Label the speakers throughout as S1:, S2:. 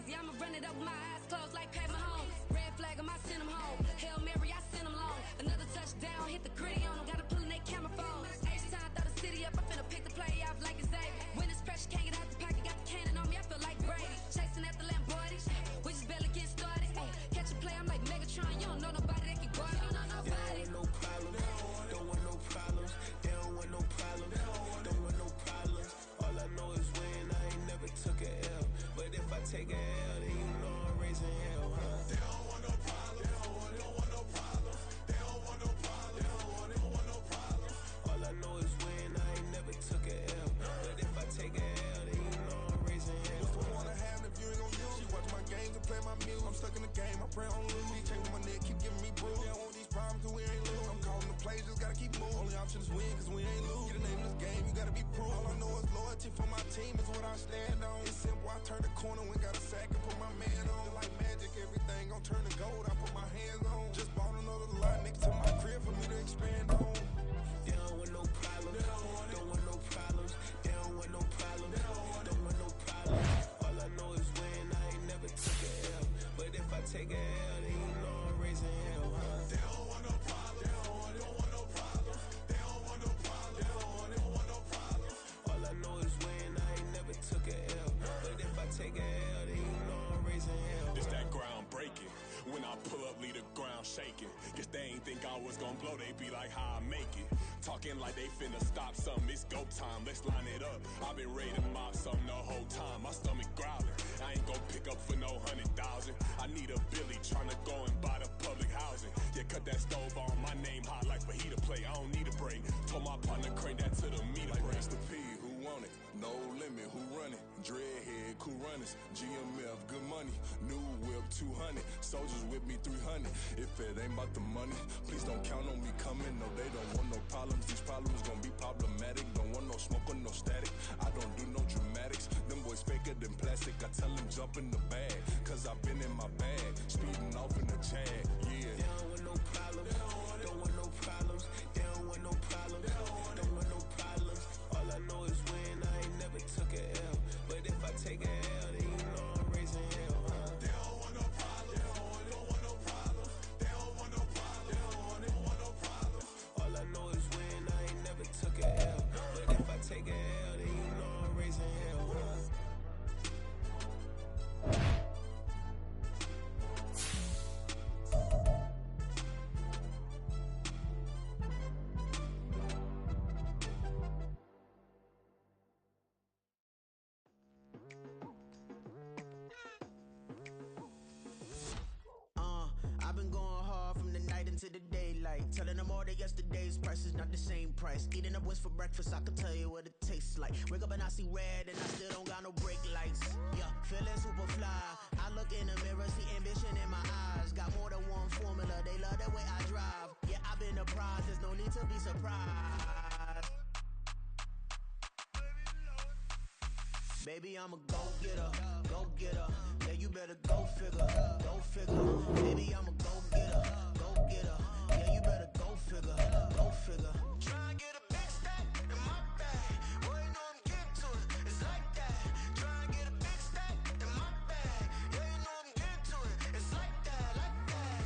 S1: crazy, I'ma run it up with my eyes closed like Pat Mahomes. Red flag, I might send them home. Hail Mary, I send them long. Another touchdown, hit the gritty on them. Gotta pull in they camera phones. H-time, throw the city up. I finna pick the play off like it's Xavier. When it's pressure, can't get out the pocket. Got the cannon on me, I feel like Brady. Chasing after Lamborghinis, we just barely get started. Ay, catch a play, I'm like Megatron. You don't know nobody that can guard me. You know nobody.
S2: They don't want no problems. Don't want no problems. They don't want no problems. Don't want no problems. All I know is win. I ain't never took a L. But if I take a L, then you know I'm raising hell, huh? They don't want no problems. They don't want no problems. They don't want no problems. They don't want no problems. All I know is win. I ain't never took a L. But if I take a L, then you know I'm raising hell.
S3: What's the point of having if you ain't gon' use? She watch my games and play my music. I'm stuck in the game. I pray on lose. These chains on my neck keep giving me bruise. They don't want these problems 'cause we ain't lose. I'm calling the plays, just gotta keep moving. Only option is win 'cause we ain't lose. Get the name of this game, you gotta be proof. All I know is loyalty for my team is what I stand on. It's simple. I turn the corner when got a sack and put my man on. Like magic, everything gon' turn to gold. I put my hands on. Just bought another lot next to my crib for me to expand on.
S2: They don't want no problems. Don't want no problems. They don't want no problems. Don't want no problems. All I know is win. I ain't never took a L. But if I take a L, then you know I'm raising hell, huh? They don't want no problems. They don't want no problems. They don't want no problems. They don't want no problems. All I know is win. I ain't never took a L. But if I take a L, then you know I'm raising hell.
S4: It's that ground breaking. When I pull up, leave the ground shaking. Guess they ain't think I was gonna blow, they be like, how I make it. Talking like they finna stop something, it's go time, let's line it up. I've been ready to mop something the whole time, my stomach growling. I ain't gon' pick up for no 100,000. I need a Billy tryna go and buy the public housing. Yeah, cut that stove on, my name hot like fajita plate. I don't need a break. Told my partner crank that to the meter
S3: Like
S4: break.
S3: Mr. P, who want it? No limit, who run it? Dreadhead, cool runners. GMF, good money. New whip, 200. Soldiers with me, 300. If it ain't about the money, please don't count on me coming. No, they don't want no problems. These problems gon' be problematic. Don't want no smoke or no static. I don't do no dramatics. Them boys faker than plastic. I tell them jump in the bag, 'cause I've been in my bag. Speeding off in the Jag, yeah.
S2: They don't want no problems. Don't want no problems. They don't want no problems. Don't want no problems. All I know is win. I ain't never took a L. But if I take a L, then you know I'm raising hell, huh? They don't want no problems. They don't want no problems. They don't want no problems. They don't want no problems. All I know is win. I ain't never took a L. But if I take a L, then you know I'm raising hell, huh?
S5: I've been going hard from the night into the daylight. Telling them all that yesterday's price is not the same price. Eating up wings for breakfast, I can tell you what it tastes like. Wake up and I see red and I still don't got no brake lights. Yeah, feeling super fly. I look in the mirror, see ambition in my eyes. Got more than one formula, they love the way I drive. Yeah, I've been a prize, there's no need to be surprised. Baby, I'm a go-getter, go-getter. Yeah, you better go figure, go figure. Baby, I'm a go-getter, go-getter. Yeah, you better go figure, go figure. Try and get a big stack in my bag. Boy, you know I'm getting to it, it's like that. Try and get a big stack in my bag. Yeah, you know I'm getting to it, it's like that, like that.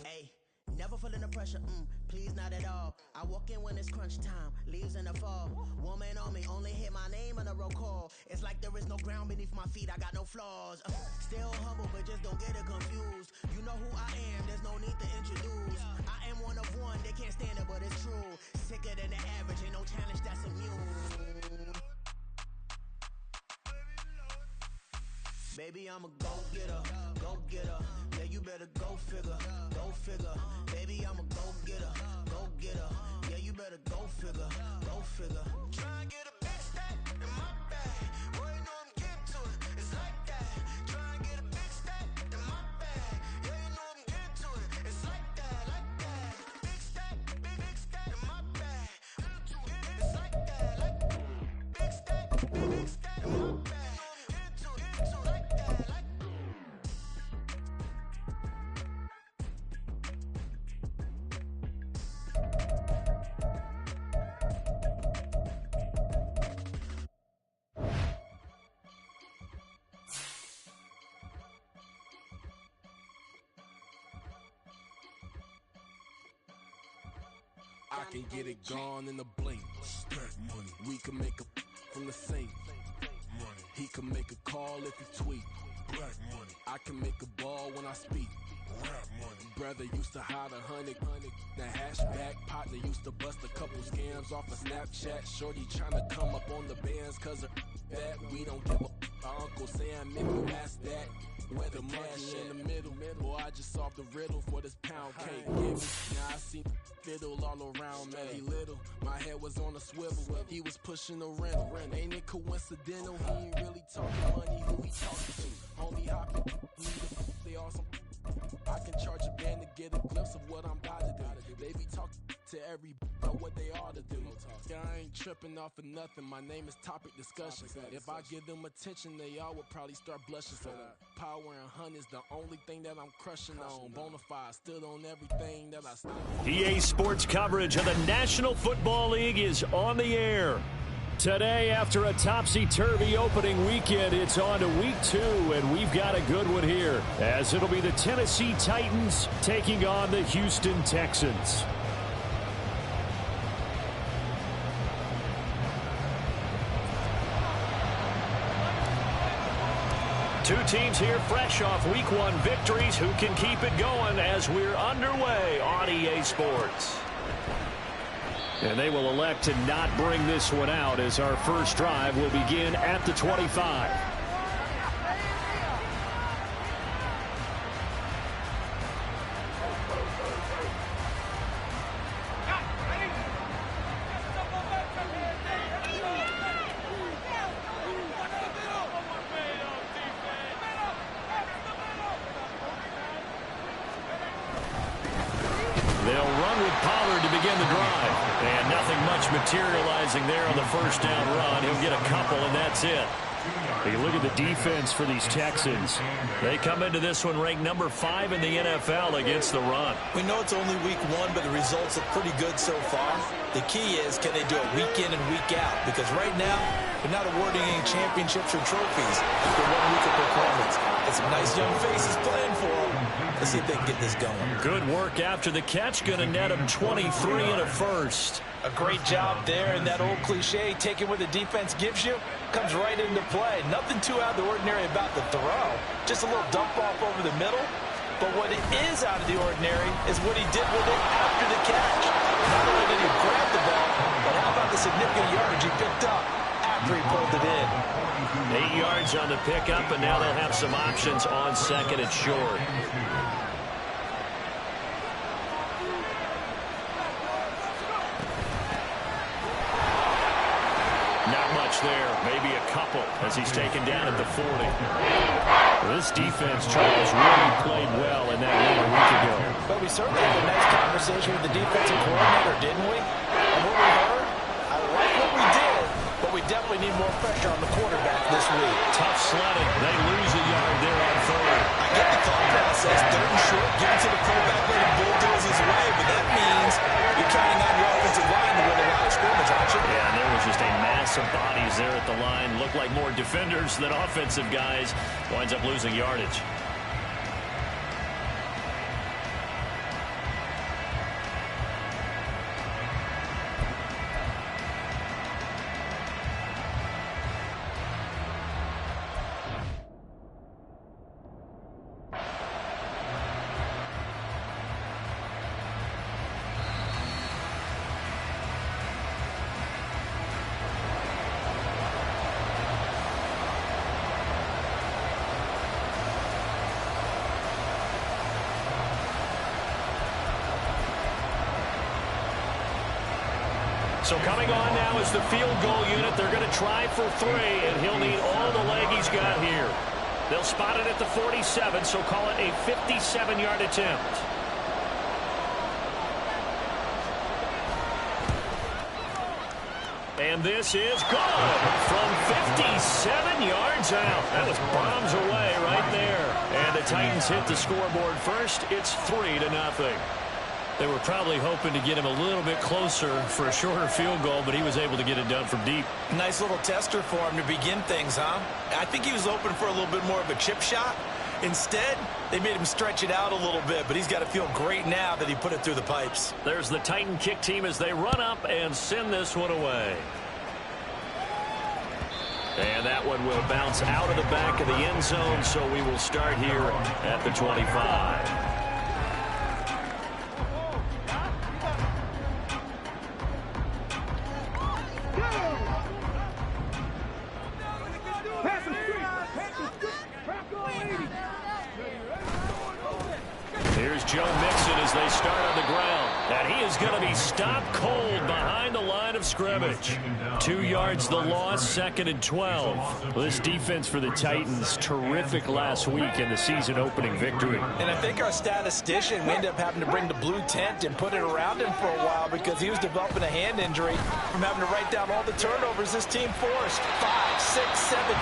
S5: Hey, never feeling the pressure, please not at all. I walk in when it's crunch time, leaves in the fall. Woman on me, only hit my name on a roll call. It's like there is no ground beneath my feet, I got no flaws. Still humble, but just don't get it confused. You know who I am, there's no need to introduce. I am one of one, they can't stand it, but it's true. Sicker than the average, ain't no challenge that's immune. Baby, I'm a go-getter, go-getter. Yeah, you better go figure, go figure. Baby, I'm a go-getter, go-getter. Yeah, you better go figure, go figure. Try and get a big stack in my bag. Boy, you know I'm getting to it, it's like that. Try and get a big stack in my bag. Yeah, you know I'm getting to it, it's like that, like that. Big stack, big stack in my bag. It's like that, like big stack in my bag. Get to it, like that, like.
S3: I can get it gone in a blink. Stack money. We can make a from the sink. Money. He can make a call if he tweet. Black money. I can make a ball when I speak. Rap money. Brother used to hide 100. The hashback partner used to bust a couple scams off of Snapchat. Shorty tryna come up on the bands cause of that. We don't give a our Uncle Sam if you ask that. Where the money in the middle. Boy, I just solved the riddle for this pound cake. Now I see fiddle all around, man. He little. My head was on a swivel. He was pushing the rental. Ain't it coincidental? He ain't really talking money. Who he talking to? Homie hopping. They awesome. I can charge a band to get a glimpse of what I'm about to do. They be talking to every about what they ought to do. I ain't tripping off of nothing. My name is Topic Discussion. If I give them attention, they all would probably start blushing. So power and hunt is the only thing that I'm crushing on. Bonafide stood on everything that I stood on.
S6: EA Sports coverage of the National Football League is on the air. Today, after a topsy-turvy opening weekend, it's on to week 2, and we've got a good one here, as it'll be the Tennessee Titans taking on the Houston Texans. Two teams here fresh off week 1 victories. Who can keep it going as we're underway on EA Sports? And they will elect to not bring this one out as our first drive will begin at the 25. Materializing there on the first down run. He'll get a couple, and that's it. You look at the defense for these Texans. They come into this one ranked number 5 in the NFL against the run.
S7: We know it's only week 1, but the results look pretty good so far. The key is, can they do it week in and week out? Because right now, they're not awarding any championships or trophies after 1 week of performance. Got some nice young faces playing for them. Let's see if they can get this going.
S6: Good work after the catch. Going to net him 23 and a first.
S7: A great job there, and that old cliche, taking what the defense gives you, comes right into play. Nothing too out of the ordinary about the throw. Just a little dump off over the middle. But what it is out of the ordinary is what he did with it after the catch. Not only did he grab the ball, but how about the significant yardage he picked up after he pulled it in.
S6: 8 yards on the pickup, and now they'll have some options on second and short. There, maybe a couple as he's taken down at the 40. This defense, Charles, really played well in that game a week ago.
S7: But we certainly had a nice conversation with the defensive coordinator, didn't we? And what we heard, I like what we did, but we definitely need more pressure on the quarterback this week.
S6: Tough sledding. They lose a yard there on 3rd.
S7: I get the thought process. 3rd and short, give it to the fullback, let him bulldoze his way, but that means you're counting on your offensive line to win a lot of scrimmage, aren't you?
S6: Yeah, and there was just a mass of bodies there at the line. Looked like more defenders than offensive guys. Winds up losing yardage. So coming on now is the field goal unit. They're going to try for 3, and he'll need all the leg he's got here. They'll spot it at the 47, so call it a 57-yard attempt. And this is good from 57 yards out. That was bombs away right there. And the Titans hit the scoreboard first. It's 3-0. They were probably hoping to get him a little bit closer for a shorter field goal, but he was able to get it done from deep.
S7: Nice little tester for him to begin things, huh? I think he was open for a little bit more of a chip shot, Instead, they made him stretch it out a little bit, but he's got to feel great now that he put it through the pipes.
S6: There's the Titan kick team as they run up and send this one away. And that one will bounce out of the back of the end zone, so we will start here at the 25. Here's Joe Mixon as they start on the ground. And he is going to be stopped cold behind the line of scrimmage. 2 yards the loss, 2nd and 12. Well, this defense for the Titans, terrific last week in the season-opening victory.
S7: And I think our statistician, we ended up having to bring the blue tent and put it around him for a while because he was developing a hand injury from having to write down all the turnovers this team forced. 5, 6, 7, 8.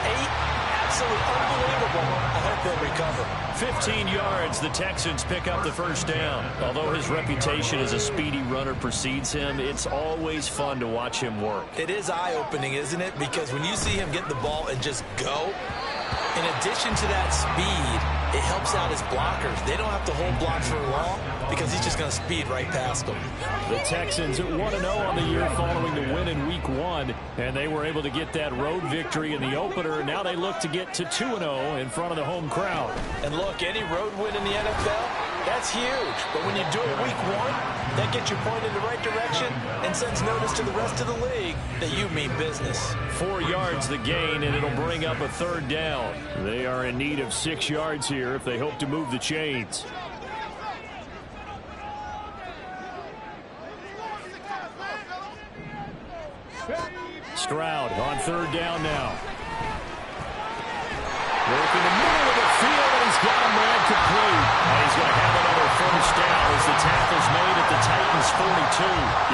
S7: Absolutely unbelievable. I hope they'll recover.
S6: 15 yards, the Texans pick up the first down. Although his reputation as a speedy runner precedes him, it's always fun to watch him work.
S7: It is eye-opening, isn't it? Because when you see him get the ball and just go, in addition to that speed, it helps out his blockers. They don't have to hold blocks for long because he's just going to speed right past them.
S6: The Texans at 1-0 on the year following the win in Week 1, and they were able to get that road victory in the opener. Now they look to get to 2-0 in front of the home crowd.
S7: And look, any road win in the NFL, that's huge. But when you do it Week 1, that gets you pointed in the right direction and sends notice to the rest of the league that you mean business.
S6: 4 yards the gain, and it'll bring up a third down. They are in need of 6 yards here if they hope to move the chains. Stroud on third down now. Work in the middle of the field, and he's got a man complete. And he's going to have another first down as the tackle's made at the Titans' 42.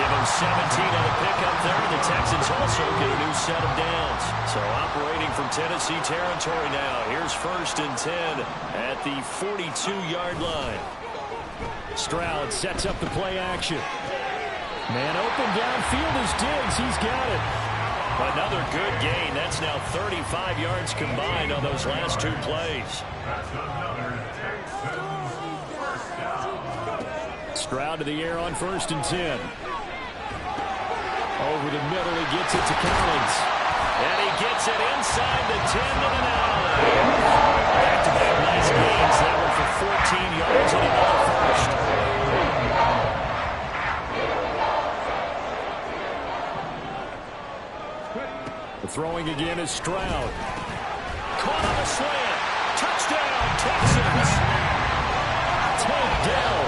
S6: Give him 17 on the pickup there, and the Texans also get a new set of downs. So operating from Tennessee territory now. Here's 1st and 10 at the 42-yard line. Stroud sets up the play action. Man open downfield is Diggs. He's got it. Another good gain. That's now 35 yards combined on those last 2 plays. Stroud to the air on 1st and 10. Over the middle, he gets it to Collins. And he gets it inside the 10 to the 9. Back-to-back nice gains. That one for 14 yards and another first. Throwing again is Stroud. Caught on a slant. Touchdown, Texans. Tank Dell,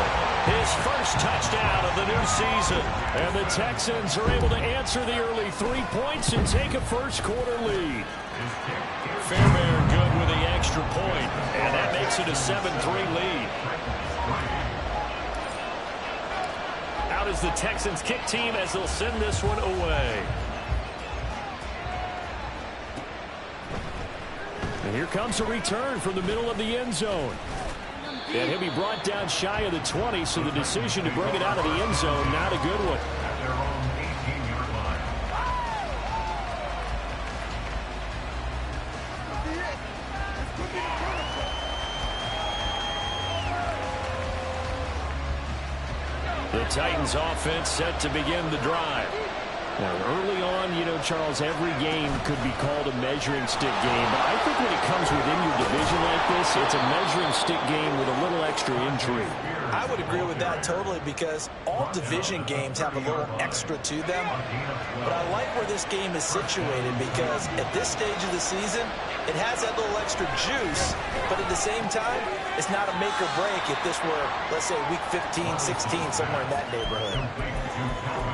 S6: his first touchdown of the new season. And the Texans are able to answer the early 3 points and take a first-quarter lead. Fairbairn good with the extra point, and that makes it a 7-3 lead. Out is the Texans kick team as they'll send this one away. And here comes a return from the middle of the end zone. And he'll be brought down shy of the 20, so the decision to bring it out of the end zone, not a good one. The Titans offense set to begin the drive. Now, early on, you know, Charles, every game could be called a measuring stick game. But I think when it comes within your division like this, it's a measuring stick game with a little extra intrigue.
S7: I would agree with that totally because all division games have a little extra to them. But I like where this game is situated because at this stage of the season, it has that little extra juice. But at the same time, it's not a make or break if this were, let's say, week 15, 16, somewhere in that neighborhood.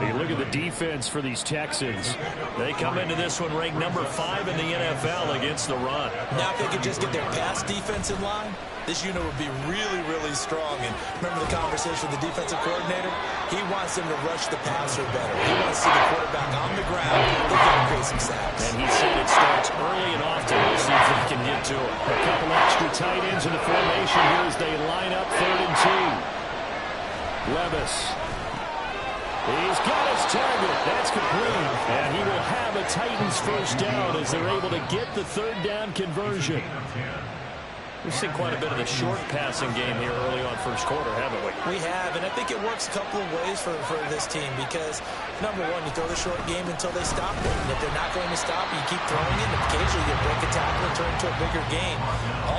S6: You look at the defense for these Texans. They come into this one ranked number 5 in the NFL against the run.
S7: Now if they could just get their pass defense in line, this unit would be really, really strong. And remember the conversation with the defensive coordinator? He wants them to rush the passer better. He wants to see the quarterback on the ground. They're going to create some sacks.
S6: And he said it starts early and often. We'll see if he can get to it. A couple extra tight ends in the formation here as they line up 3rd and 2. Levis. He's got his target. That's complete. And he will have a Titans first down as they're able to get the 3rd down conversion. We've seen quite a bit of the short passing game here early on first quarter, haven't we?
S7: We have, and I think it works a couple of ways for this team because, number one, you throw the short game until they stop it. And if they're not going to stop you keep throwing it, and occasionally you break a tackle and turn into a bigger game.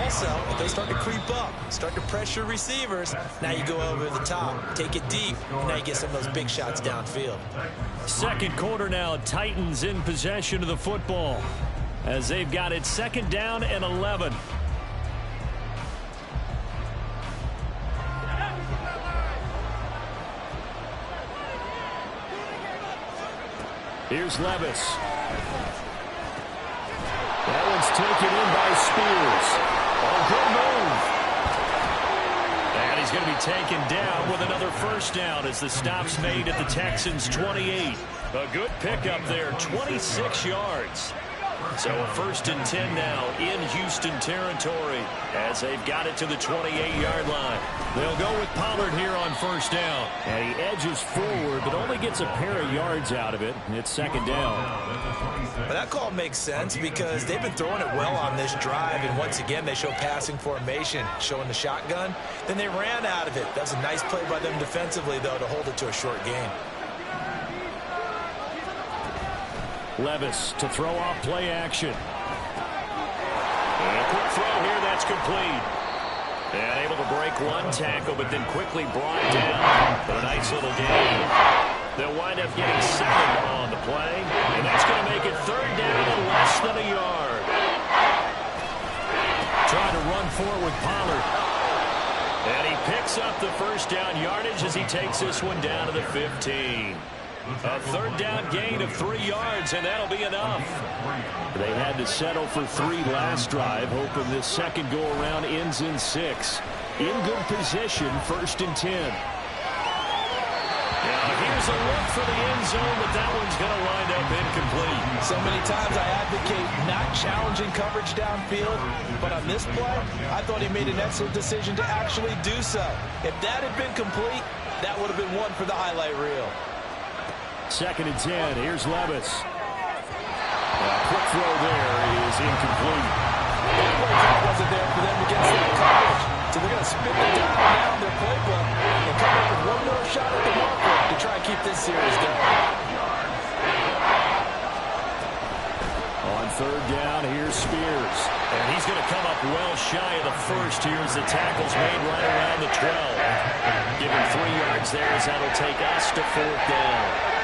S7: Also, if they start to creep up, start to pressure receivers, now you go over the top, take it deep, and now you get some of those big shots downfield.
S6: Second quarter now, Titans in possession of the football as they've got it 2nd down and 11. Here's Levis. That one's taken in by Spears. Oh, good move. And he's going to be taken down with another first down as the stop's made at the Texans' 28. A good pickup there, 26 yards. So a 1st and 10 now in Houston territory as they've got it to the 28-yard line. They'll go with Pollard here on 1st down. And he edges forward but only gets a pair of yards out of it. It's 2nd down.
S7: Well, that call makes sense because they've been throwing it well on this drive. And once again, they show passing formation, showing the shotgun. Then they ran out of it. That was a nice play by them defensively, though, to hold it to a short game.
S6: Levis to throw off play action. And a quick throw here, that's complete. And able to break one tackle, but then quickly brought down for a nice little gain. They'll wind up getting 7 on the play, and that's going to make it 3rd down and less than a yard. Trying to run forward with Pollard. And he picks up the 1st down yardage as he takes this one down to the 15. A 3rd down gain of 3 yards, and that'll be enough. They had to settle for 3 last drive, hoping this second go-around ends in 6. In good position, 1st and 10. Now here's a look for the end zone, but that one's going to wind up incomplete.
S7: So many times I advocate not challenging coverage downfield, but on this play, I thought he made an excellent decision to actually do so. If that had been complete, that would have been one for the highlight reel.
S6: 2nd and 10. Here's Levis. A quick throw there is incomplete.
S7: The play call wasn't there for them against that coverage. So they're going to spin it down their playbook and come up with one more shot at the marker to try and keep this series going.
S6: On 3rd down, here's Spears. And he's going to come up well shy of the 1st here as the tackle's made right around the 12. Give him 3 yards there as that'll take us to 4th down.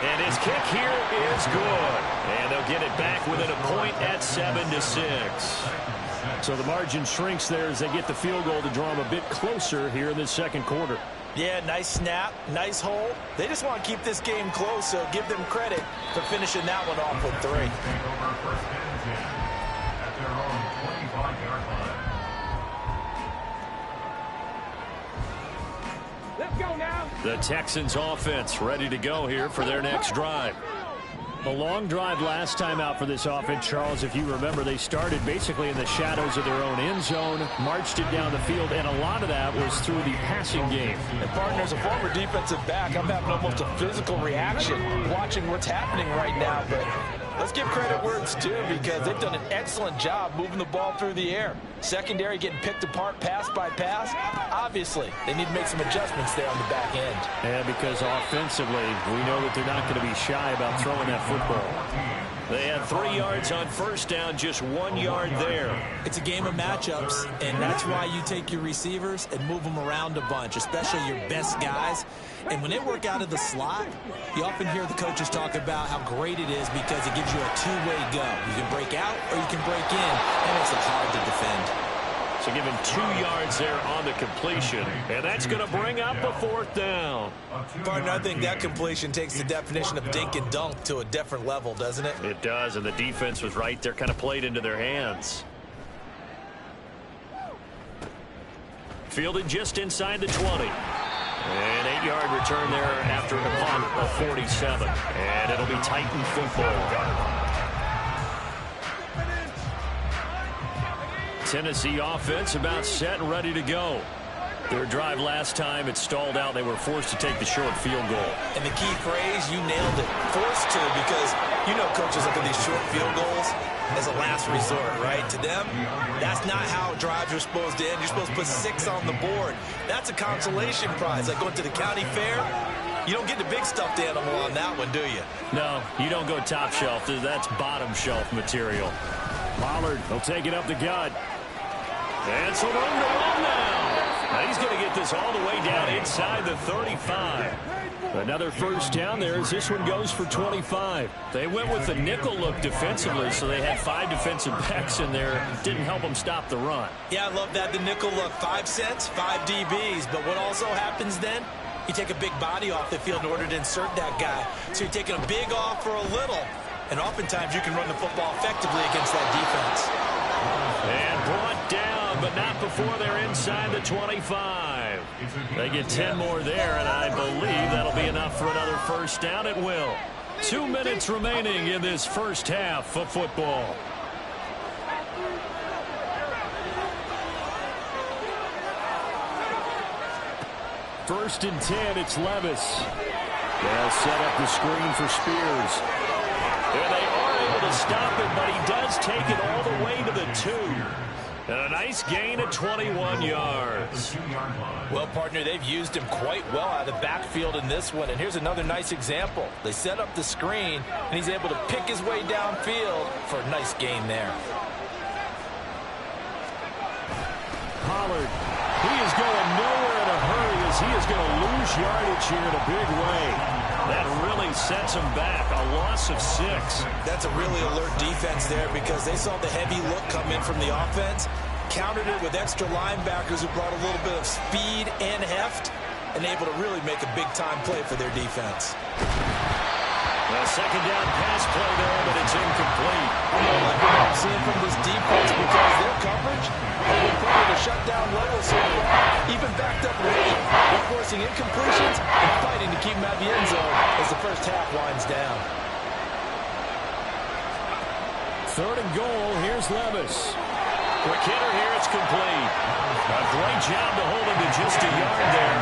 S6: And his kick here is good. And they'll get it back within a point at 7-6. So the margin shrinks there as they get the field goal to draw them a bit closer here in the 2nd quarter.
S7: Yeah, nice snap, nice hole. They just want to keep this game close, so give them credit for finishing that one off with 3.
S6: The Texans offense ready to go here for their next drive. A long drive last time out for this offense, Charles. If you remember, they started basically in the shadows of their own end zone, marched it down the field, and a lot of that was through the passing game.
S7: And, partner, as a former defensive back, I'm having almost a physical reaction watching what's happening right now. But let's give credit where it's due because they've done an excellent job moving the ball through the air. Secondary getting picked apart pass by pass. Obviously, they need to make some adjustments there on the back end.
S6: Yeah, because offensively, we know that they're not going to be shy about throwing that football. They had 3 yards on 1st down, just 1 yard there.
S7: It's a game of matchups, and that's why you take your receivers and move them around a bunch, especially your best guys. And when they work out of the slot, you often hear the coaches talk about how great it is because it gives you a two-way go. You can break out or you can break in. That makes it hard to defend.
S6: So give him 2 yards there on the completion, and that's going to bring up a 4th down.
S7: Partner, I think that completion takes the definition of dink and dunk to a different level, doesn't it?
S6: It does, and the defense was right there, kind of played into their hands. Fielded just inside the 20. An 8-yard return there after a punt of 47. And it'll be Titan football. Tennessee offense about set and ready to go. Their drive last time, it stalled out. They were forced to take the short field goal.
S7: And the key phrase, you nailed it. Forced to, because you know coaches look at these short field goals as a last resort, right? To them, that's not how drives are supposed to end. You're supposed to put 6 on the board. That's a consolation prize. Like going to the county fair, you don't get the big stuffed animal on that one, do you?
S6: No, you don't go top shelf. That's bottom shelf material. Pollard will take it up the gut. And some room to run now. Now he's going to get this all the way down inside the 35. Another first down there as this one goes for 25. They went with the nickel look defensively, so they had 5 defensive backs in there. Didn't help them stop the run.
S7: Yeah, I love that, the nickel look. 5 cents, 5 DBs. But what also happens then, you take a big body off the field in order to insert that guy. So you're taking a big off for a little. And oftentimes you can run the football effectively against that defense.
S6: And brought down, but not before they're inside the 25. They get 10 more there, and I believe that'll be enough for another first down. It will. 2 minutes remaining in this first half of football. First and 10, it's Levis. They'll set up the screen for Spears. And they are able to stop it, but he does take it all the way to the 2. And a nice gain of 21 yards.
S7: Well, partner, they've used him quite well out of the backfield in this one. And here's another nice example. They set up the screen, and he's able to pick his way downfield for a nice gain there.
S6: Pollard, he is going nowhere in a hurry as he is going to lose yardage here in a big way. That really sets him back. A loss of 6.
S7: That's a really alert defense there because they saw the heavy look come in from the offense, countered it with extra linebackers who brought a little bit of speed and heft, and able to really make a big-time play for their defense.
S6: A second down pass play there, but it's incomplete.
S7: I like what I'm seeing from this defense because their coverage has been put at a shutdown level so far, even backed up late. They're forcing incompletions and fighting to keep them out of the end zone as the first half winds down.
S6: 3rd and goal, here's Levis. Quick hitter here, it's complete. A great job to hold him to just a yard there.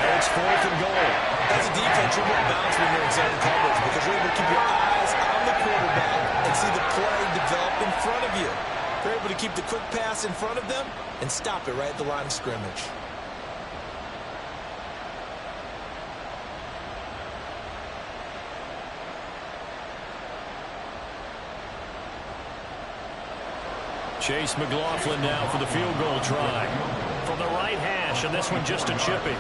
S6: And it's 4th and goal.
S7: As a defense, you're more balanced when you're in zone coverage because you're able to keep your eyes on the quarterback and see the play develop in front of you. They're able to keep the quick pass in front of them and stop it right at the line of scrimmage.
S6: Chase McLaughlin now for the field goal try. From the right hash, and this one just a chipping.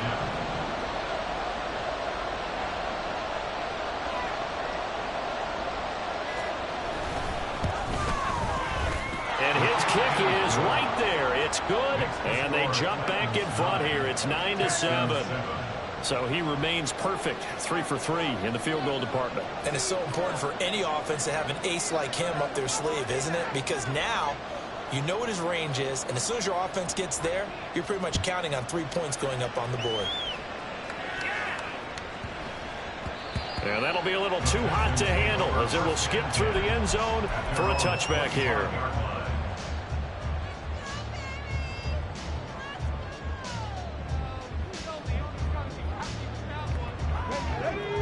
S6: And his kick is right there. It's good, and they jump back in front here. It's 9-7. So he remains perfect, 3 for 3 in the field goal department.
S7: And it's so important for any offense to have an ace like him up their sleeve, isn't it? Because now you know what his range is, and as soon as your offense gets there, you're pretty much counting on 3 points going up on the board.
S6: And that'll be a little too hot to handle as it will skip through the end zone for a touchback here.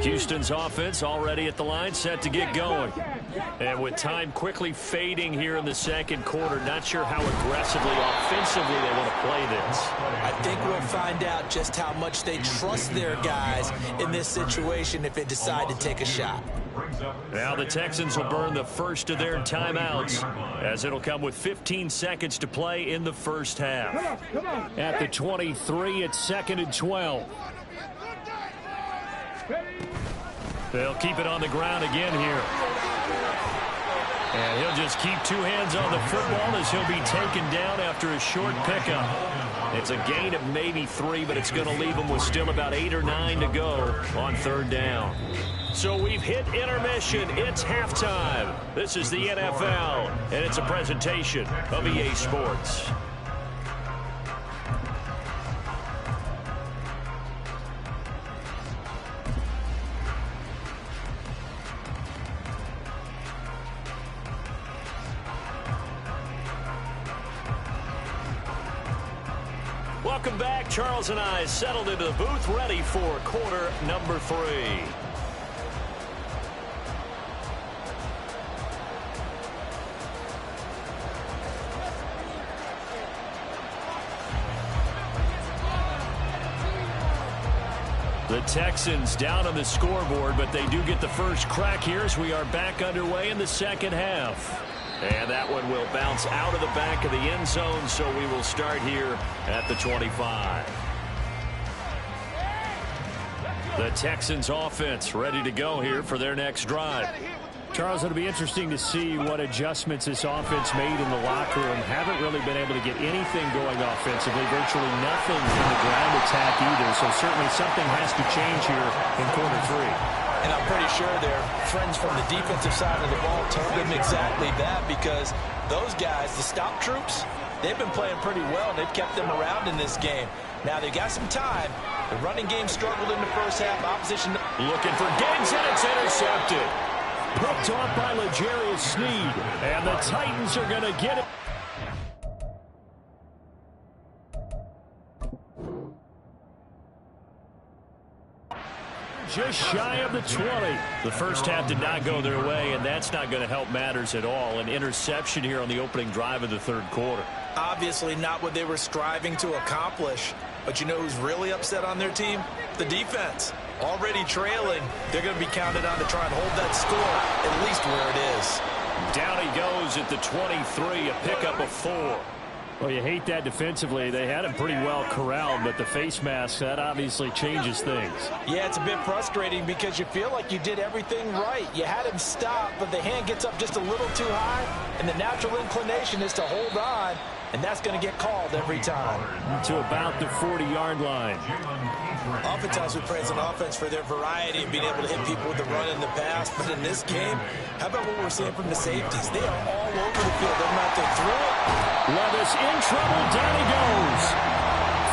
S6: Houston's offense already at the line, set to get going. And with time quickly fading here in the second quarter, not sure how aggressively, offensively they want to play this.
S7: I think we'll find out just how much they trust their guys in this situation if they decide to take a shot.
S6: Now the Texans will burn the first of their timeouts as it'll come with 15 seconds to play in the first half. At the 23, it's 2nd and 12. They'll keep it on the ground again here. And he'll just keep 2 hands on the football as he'll be taken down after a short pickup. It's a gain of maybe 3, but it's going to leave him with still about 8 or 9 to go on 3rd down. So we've hit intermission. It's halftime. This is the NFL, and it's a presentation of EA Sports. Welcome back. Charles and I settled into the booth, ready for quarter number 3. The Texans down on the scoreboard, but they do get the first crack here as we are back underway in the second half. And that one will bounce out of the back of the end zone, so we will start here at the 25. The Texans offense ready to go here for their next drive.
S8: Charles, it'll be interesting to see what adjustments this offense made in the locker room. Haven't really been able to get anything going offensively, virtually nothing in the ground attack either, so certainly something has to change here in quarter 3.
S7: And I'm pretty sure their friends from the defensive side of the ball told them exactly that, because those guys, the stop troops, they've been playing pretty well, and they've kept them around in this game. Now they got some time. The running game struggled in the first half. Opposition
S6: looking for Diggs, and it's intercepted. Picked off by L'Jarius Sneed, and the Titans are going to get it. Just shy of the 20. The first half did not go their way, and that's not going to help matters at all. An interception here on the opening drive of the third quarter.
S7: Obviously not what they were striving to accomplish. But you know who's really upset on their team? The defense. Already trailing. They're going to be counted on to try and hold that score, at least where it is.
S6: Down he goes at the 23, a pickup of 4.
S8: Well, you hate that defensively. They had him pretty well corralled, but the face mask, that obviously changes things.
S7: Yeah, it's a bit frustrating because you feel like you did everything right. You had him stop, but the hand gets up just a little too high, and the natural inclination is to hold on, and that's going to get called every time.
S8: To about the 40-yard line.
S7: Oftentimes we praise an offense for their variety and being able to hit people with the run and the pass, but in this game, how about what we're seeing from the safeties? They are all over the field. They're not to throw it.
S6: Levis in trouble. Down he goes.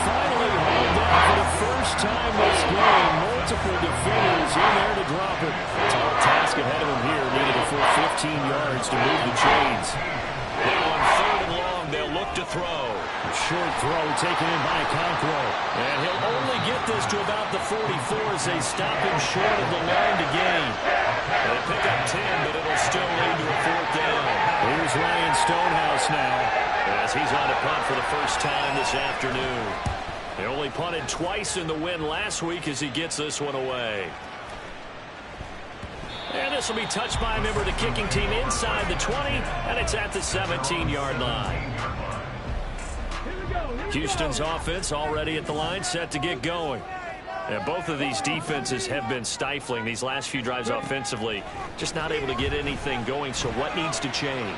S6: Finally hauled down for the first time this game. Multiple defenders in there to drop it. Tall task ahead of him here. Needed a full 15 yards to move the chains. Now on 3rd and long, they'll look to throw.
S8: A short throw taken in by Conquero.
S6: And he'll only get this to about the 44 as they stop him short of the line to gain. They pick up 10, but it'll still lead to a 4th down.
S8: Here's Ryan Stonehouse now,
S6: as he's on a punt for the first time this afternoon. They only punted twice in the win last week as he gets this one away. And this will be touched by a member of the kicking team inside the 20, and it's at the 17-yard line. Houston's offense already at the line, set to get going. And both of these defenses have been stifling these last few drives offensively. Just not able to get anything going, so what needs to change?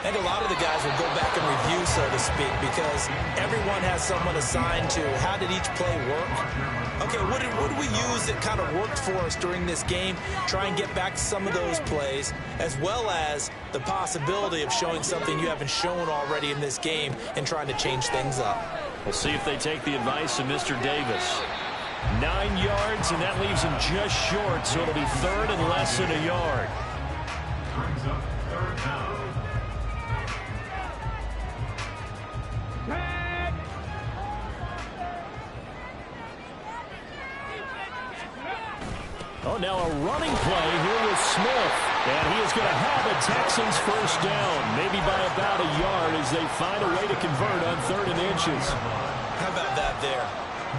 S7: I think a lot of the guys will go back and review, so to speak, because everyone has someone assigned to how did each play work. Okay, what did we use that kind of worked for us during this game? Try and get back to some of those plays, as well as the possibility of showing something you haven't shown already in this game and trying to change things up.
S6: We'll see if they take the advice of Mr. Davis. 9 yards, and that leaves him just short, so it'll be 3rd and less than a yard.
S9: Brings up 3rd down.
S6: Oh, now a running play here with Smith. And he is going to have a Texans first down, maybe by about a yard as they find a way to convert on 3rd and inches.
S7: How about that there?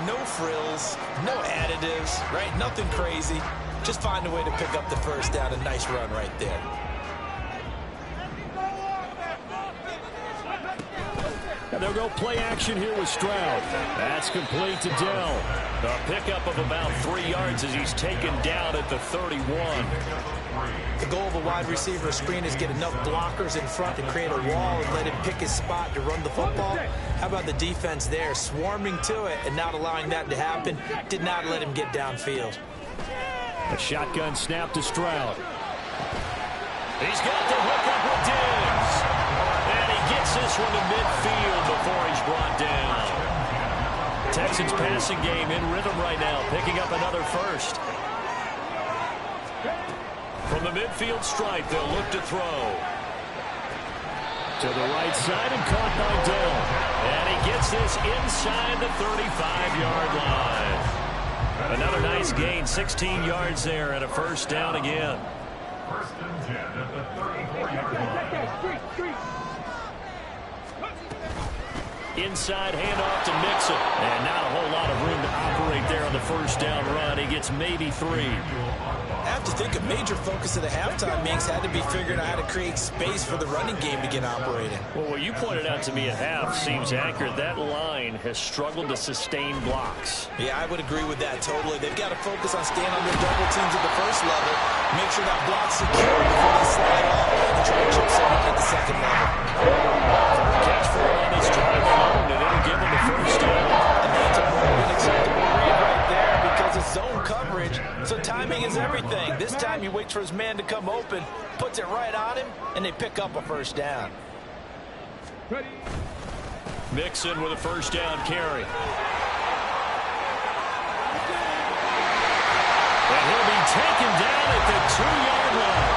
S7: No frills, no additives, right? Nothing crazy. Just find a way to pick up the first down. A nice run right there.
S6: And they'll go play action here with Stroud. That's complete to Dell. A pickup of about 3 yards as he's taken down at the 31.
S7: The goal of a wide receiver screen is get enough blockers in front to create a wall and let him pick his spot to run the football. How about the defense there, swarming to it and not allowing that to happen? Did not let him get downfield.
S6: A shotgun snap to Stroud. He's got the hook up with Diggs. And he gets this one to midfield before he's brought down. Texans passing game in rhythm right now, picking up another first. From the midfield stripe, they'll look to throw. To the right side and caught by Dell. And he gets this inside the 35-yard line. Another nice gain, 16 yards there, and a first down again.
S9: First and 10 at the 34-yard line.
S6: Inside handoff to Mixon. And not a whole lot of room to operate there on the first down run. He gets maybe 3.
S7: I have to think a major focus of the halftime mix had to be figuring out how to create space for the running game to get operating.
S6: Well, what you pointed out to me at half seems accurate. That line has struggled to sustain blocks.
S7: Yeah, I would agree with that totally. They've got to focus on staying on their double teams at the first level, make sure that block's secure before they slide off and try to chip someone at the second level.
S6: Catch for on this drive alone, and it'll give him the first down.
S7: And that's a more than acceptable read right there because it's zone coverage, so timing is everything. This time he waits for his man to come open, puts it right on him, and they pick up a first down.
S6: Mixon with a first down carry. And he'll be taken down at the 2-yard line.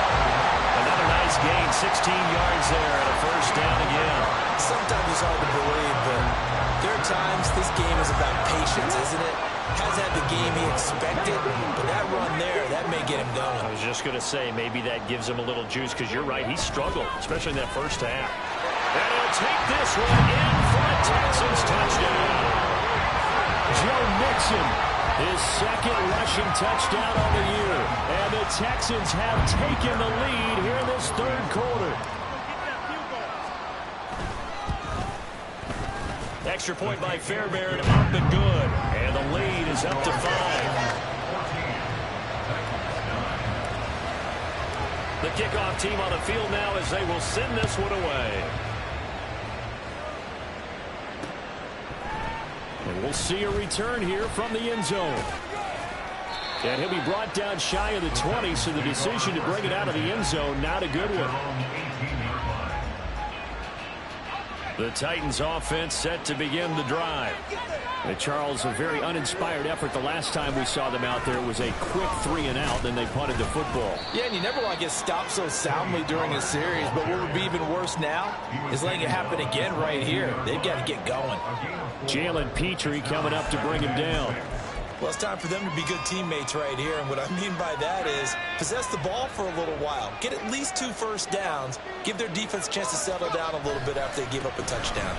S6: Another nice gain, 16 yards there, and a first down again.
S7: Sometimes it's hard to believe, but there are times this game is about patience, isn't it? Has had the game he expected, but that run there, that may get him going.
S6: I was just going to say, maybe that gives him a little juice, because you're right, he struggled, especially in that first half. And he'll take this one in for a Texans touchdown. Joe Mixon, his second rushing touchdown on the year. And the Texans have taken the lead here in this third quarter. Extra point by Fairbairn, up and good. And the lead is up to 5. The kickoff team on the field now as they will send this one away. And we'll see a return here from the end zone. And he'll be brought down shy of the 20, so the decision to bring it out of the end zone, not a good one. The Titans offense set to begin the drive. And Charles, a very uninspired effort. The last time we saw them out there was a quick 3 and out, then they punted the football.
S7: Yeah, and you never want to get stopped so soundly during a series, but what would be even worse now is letting it happen again right here. They've got to get going.
S6: Jalen Petrie coming up to bring him down.
S7: Well, it's time for them to be good teammates right here, and what I mean by that is possess the ball for a little while, get at least 2 first downs, give their defense a chance to settle down a little bit after they give up a touchdown.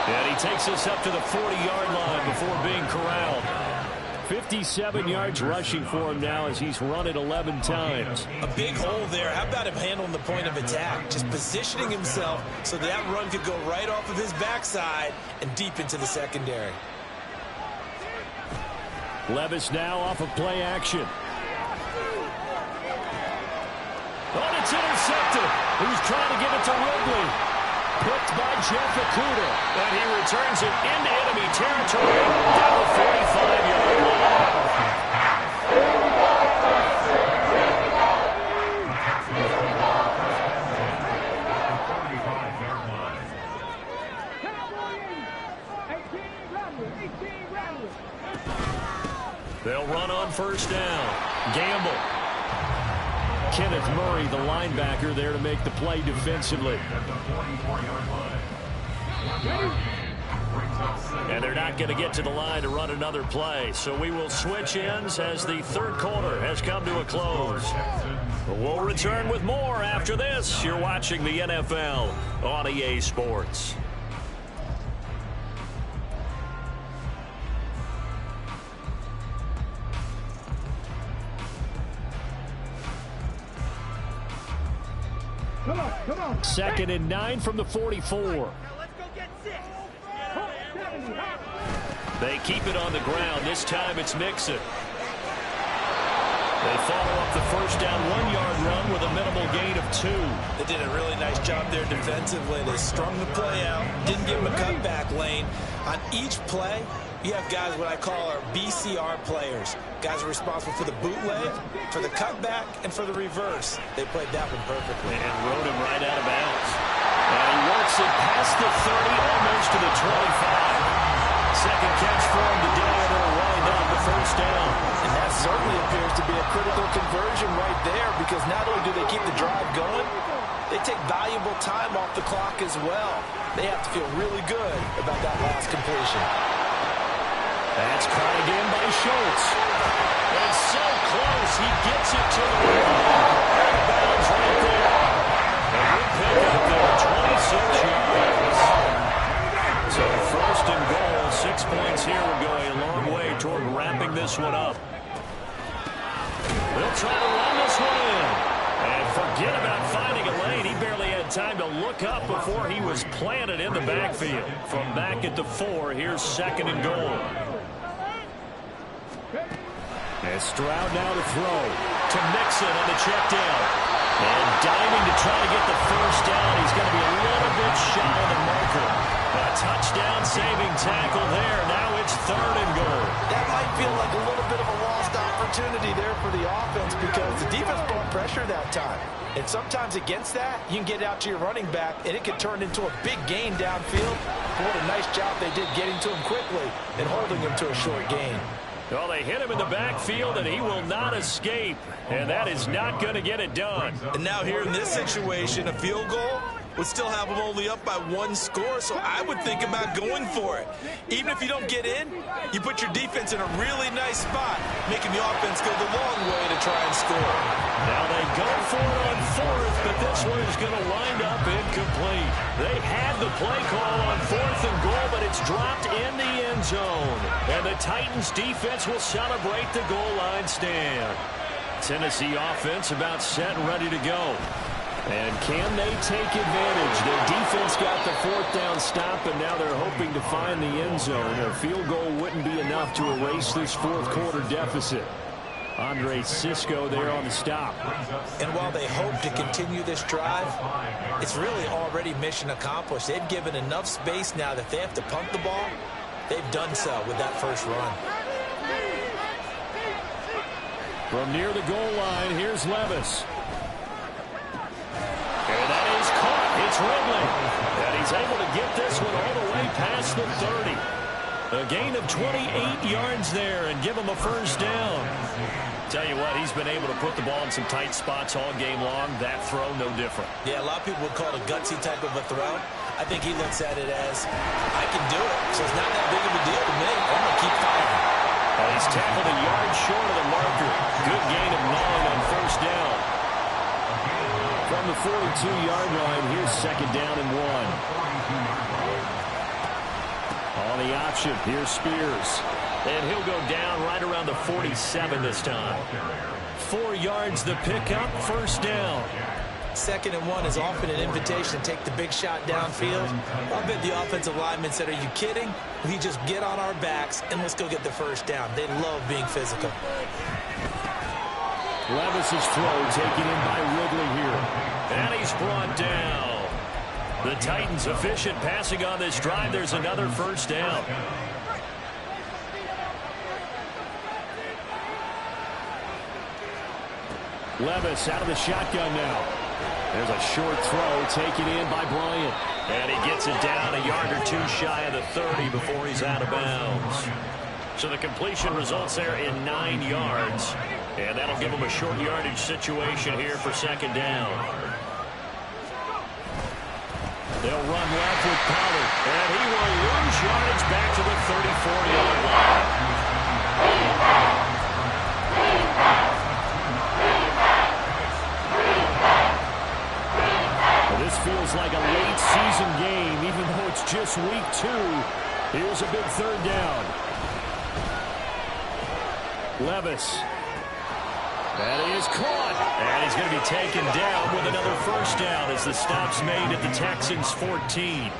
S6: And he takes us up to the 40-yard line before being corralled. 57 yards rushing for him now as he's run it 11 times.
S7: A big hole there. How about him handling the point of attack? Just positioning himself so that run could go right off of his backside and deep into the secondary.
S6: Levis now off of play action. Oh, it's intercepted. He was trying to give it to Ridley. Picked by Jeff Okudah. And he returns it into enemy territory down the 45-yard line. They'll run on first down. Gamble. Kenneth Murray, the linebacker, there to make the play defensively. And they're not going to get to the line to run another play. So we will switch ends as the third quarter has come to a close. We'll return with more after this. You're watching the NFL on EA Sports.
S9: Come on.
S6: 2nd and 9 from the 44. They keep it on the ground. This time it's Mixon. They follow up the first down 1-yard run with a minimal gain of 2.
S7: They did a really nice job there defensively. They strung the play out, didn't give him a cutback lane. On each play, you have guys what I call our BCR players. Guys are responsible for the bootleg, for the cutback, and for the reverse. They played that one perfectly.
S6: And rode him right out of bounds. And he works it past the 30, almost to the 25. Second catch for him today, and it'll wind up the first down.
S7: And that certainly appears to be a critical conversion right there, because not only do they keep the drive going, they they take valuable time off the clock as well. They have to feel really good about that last completion.
S6: That's caught again by Schultz. It's so close. He gets it to the rim. Out of bounds right there. And we pick up there 26 yards. So first and goal, 6 points here will go a long way toward wrapping this one up. They'll try to run this one in. And forget about finding a lane. He barely had time to look up before he was planted in the backfield. From back at the 4, here's second and goal. And Stroud now to throw to Mixon on the check down. And diving to try to get the first down. He's going to be a little bit shy of the marker. A touchdown-saving tackle there. Now it's third and goal.
S7: That might feel like a little bit of a lost opportunity there for the offense because the defense brought pressure that time. And sometimes against that, you can get out to your running back, and it can turn into a big gain downfield. What a nice job they did getting to him quickly and holding him to a short gain.
S6: Well, they hit him in the backfield, and he will not escape. And that is not going to get it done.
S10: And now here in this situation, a field goal would still have them only up by 1 score, so I would think about going for it. Even if you don't get in, you put your defense in a really nice spot, making the offense go the long way to try and score.
S6: Now they go for it on 4th, but this one is going to wind up incomplete. They had the play call on 4th and goal, but it's dropped in the end zone. And the Titans defense will celebrate the goal line stand. Tennessee offense about set and ready to go. And can they take advantage? Their defense got the 4th down stop, and now they're hoping to find the end zone. A field goal wouldn't be enough to erase this 4th quarter deficit. Andre Sisco there on the stop.
S7: And while they hope to continue this drive, it's really already mission accomplished. They've given enough space now that if they have to punt the ball, they've done so with that first run.
S6: From near the goal line, here's Levis. And that is caught. It's Ridley. And he's able to get this one all the way past the 30. A gain of 28 yards there and give him a first down. Tell you what, he's been able to put the ball in some tight spots all game long. That throw, no different.
S7: Yeah, a lot of people would call it a gutsy type of a throw. I think he looks at it as, I can do it, so it's not that big of a deal to me. I'm going to keep firing.
S6: And he's tackled a yard short of the marker. Good gain of 9 on first down. From the 42-yard line, here's second down and 1. On the option, here's Spears. And he'll go down right around the 47 this time. 4 yards the pickup, first down.
S7: Second and 1 is often an invitation to take the big shot downfield. I bet the offensive lineman said, are you kidding? We just get on our backs and let's go get the first down. They love being physical.
S6: Levis's throw taken in by Ridley here. And he's brought down. The Titans efficient passing on this drive. There's another first down. Levis out of the shotgun now. There's a short throw taken in by Bryant. And he gets it down a yard or 2 shy of the 30 before he's out of bounds. So the completion results there in 9 yards. And that'll give him a short yardage situation here for second down. They'll run left with Pollard. And he will lose yardage back to the 34-yard line. Well, this feels like a late season game, even though it's just week 2. Here's a big third down. Levis. That is caught. And he's going to be taken down with another first down as the stop's made at the Texans' 14.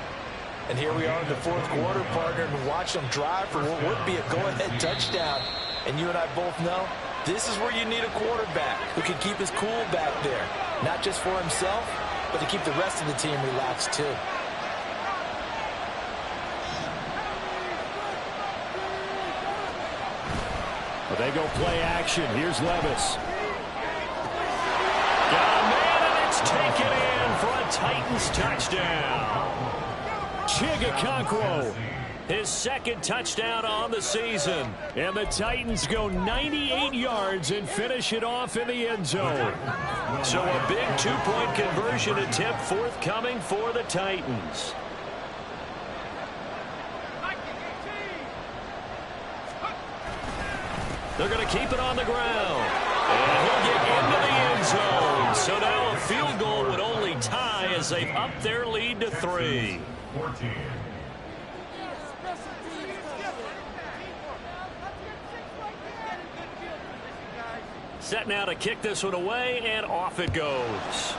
S7: And here we are in the 4th quarter, partner, and watch them drive for what would be a go-ahead touchdown. And you and I both know this is where you need a quarterback who can keep his cool back there. Not just for himself, but to keep the rest of the team relaxed too.
S6: Well, they go play action. Here's Levis. Got a man, and it's taken in for a Titans touchdown. Chigakonkwo His second touchdown on the season.
S8: And the Titans go 98 yards and finish it off in the end zone.
S6: So a big two-point conversion attempt forthcoming for the Titans. They're going to keep it on the ground. And he'll get into the end zone. So now a field goal would only tie as they've upped their lead to 3.
S9: 14.
S6: Set now to kick this one away, and off it goes.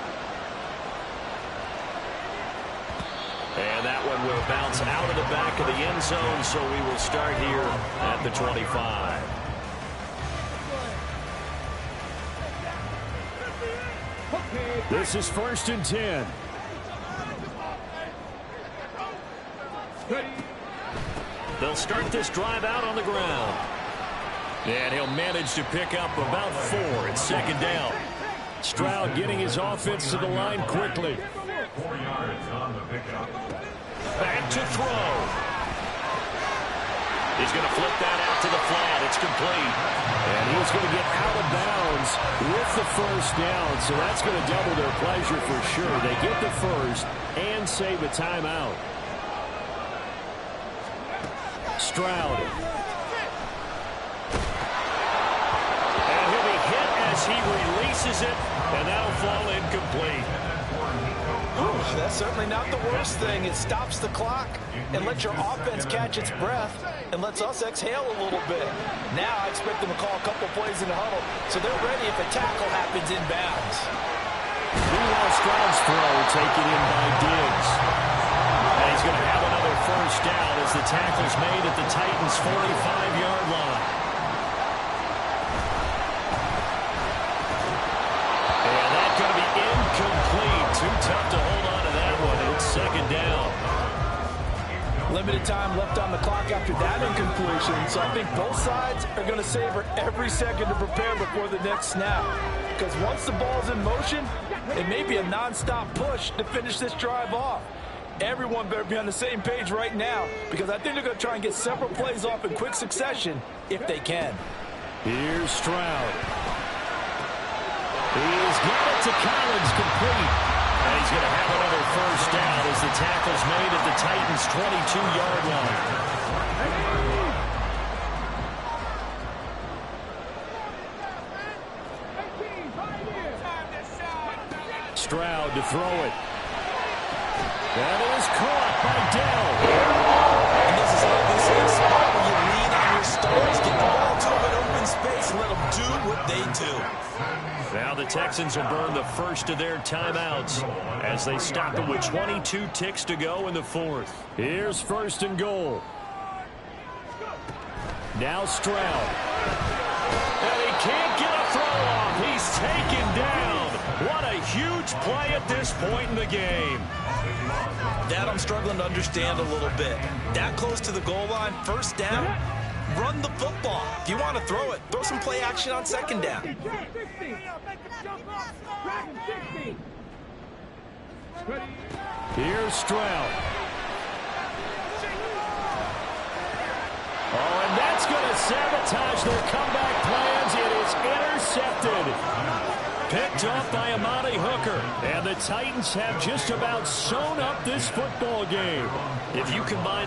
S6: And that one will bounce out of the back of the end zone, so we will start here at the 25.
S8: This is 1st and 10.
S6: They'll start this drive out on the ground.
S8: And he'll manage to pick up about 4. It's 2nd down. Stroud getting his offense to the line quickly.
S9: 4 yards on the pickup.
S6: Back to throw. He's going to flip that out to the flat. It's complete.
S8: And he's going to get out of bounds with the 1st down. So that's going to double their pleasure for sure. They get the 1st and save a timeout. Stroud.
S6: And he'll be hit as he releases it, and that'll fall incomplete.
S7: Ooh, that's certainly not the worst thing. It stops the clock and lets your offense catch its breath and lets us exhale a little bit. Now I expect them to call a couple plays in the huddle so they're ready if a tackle happens inbounds.
S8: Meanwhile, Stroud's throw taken in by Diggs.
S6: And he's going to have another 1st down as the tackle's made at the Titans' 45-yard line. And that's going to be incomplete. Too tough to hold on to that one. It's 2nd down.
S7: Limited time left on the clock after that incompletion, so I think both sides are going to savor every second to prepare before the next snap. Because once the ball's in motion, it may be a non-stop push to finish this drive off. Everyone better be on the same page right now, because I think they're going to try and get several plays off in quick succession if they can.
S8: Here's Stroud. He's got it to Collins, complete.
S6: And he's going to have another 1st down as the tackle's made at the Titans' 22-yard line.
S8: Stroud to throw it. That is caught by Dell.
S10: And this is obviously a spot where you lean on your stars, get the ball to them in open space, and let them do what they do.
S6: Now the Texans will burn the 1st of their timeouts as they stop it with 22 ticks to go in the 4th.
S8: Here's 1st and goal. Now Stroud.
S6: And he can't get a throw off. He's taken down. What a huge play at this point in the game.
S10: That I'm struggling to understand a little bit. That close to the goal line, 1st down, run the football. If you want to throw it, throw some play action on 2nd down.
S8: Here's Stroud. Oh, and that's going to sabotage their comeback plans. It is intercepted. Picked off by Amani Hooker. And the Titans have just about sewn up this football game.
S6: If you combine